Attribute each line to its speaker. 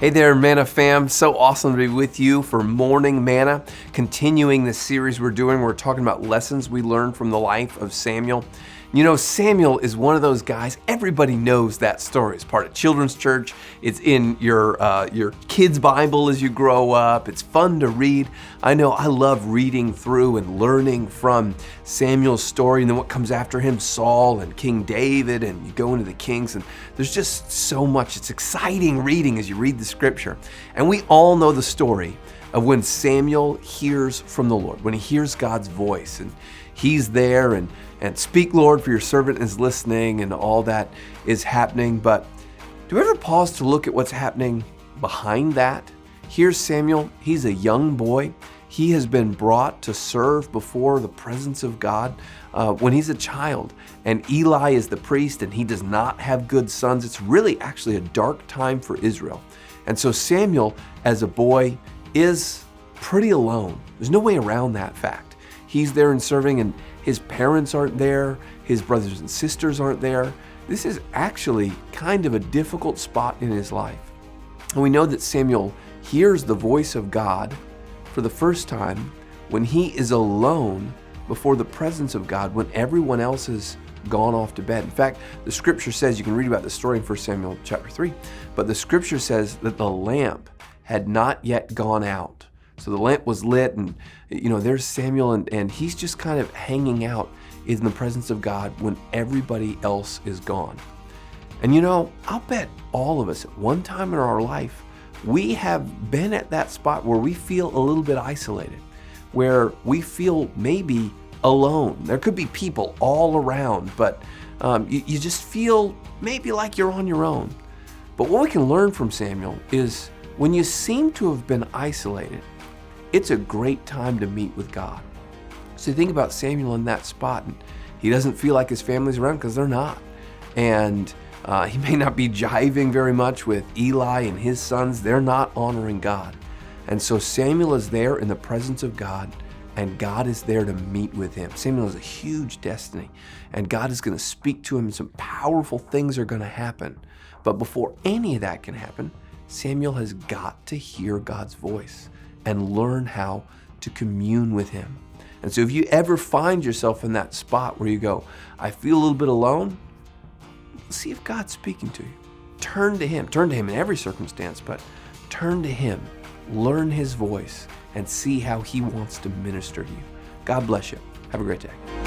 Speaker 1: Hey there, Manna fam. So awesome to be with you for Morning Manna. Continuing this series we're doing, we're talking about lessons we learned from the life of Samuel. You know, Samuel is one of those guys, everybody knows that story. It's part of children's church. It's in your kids' Bible as you grow up. It's fun to read. I know I love reading through and learning from Samuel's story and then what comes after him, Saul and King David, and you go into the Kings, and there's just so much. It's exciting reading as you read the scripture. And we all know the story of when Samuel hears from the Lord, when he hears God's voice, and he's there and speak, Lord, for your servant is listening, and all that is happening. But do we ever pause to look at what's happening behind that? Here's Samuel. He's a young boy. He has been brought to serve before the presence of God when he's a child. And Eli is the priest, and he does not have good sons. It's really actually a dark time for Israel. And so Samuel, as a boy, is pretty alone. There's no way around that fact. He's there and serving, and his parents aren't there. His brothers and sisters aren't there. This is actually kind of a difficult spot in his life. And we know that Samuel hears the voice of God for the first time when he is alone before the presence of God, when everyone else has gone off to bed. In fact, the scripture says, you can read about the story in 1 Samuel chapter 3, but the scripture says that the lamp had not yet gone out. So the lamp was lit, and there's Samuel, and he's just kind of hanging out in the presence of God when everybody else is gone. And I'll bet all of us at one time in our life, we have been at that spot where we feel a little bit isolated, where we feel maybe alone. There could be people all around, but you just feel maybe like you're on your own. But what we can learn from Samuel is when you seem to have been isolated, it's a great time to meet with God. So you think about Samuel in that spot, and he doesn't feel like his family's around because they're not. And he may not be jiving very much with Eli and his sons. They're not honoring God. And so Samuel is there in the presence of God, and God is there to meet with him. Samuel has a huge destiny, and God is going to speak to him. Some powerful things are going to happen. But before any of that can happen, Samuel has got to hear God's voice and learn how to commune with him. And so if you ever find yourself in that spot where you go, I feel a little bit alone, see if God's speaking to you. Turn to him in every circumstance, but turn to him, learn his voice, and see how he wants to minister to you. God bless you. Have a great day.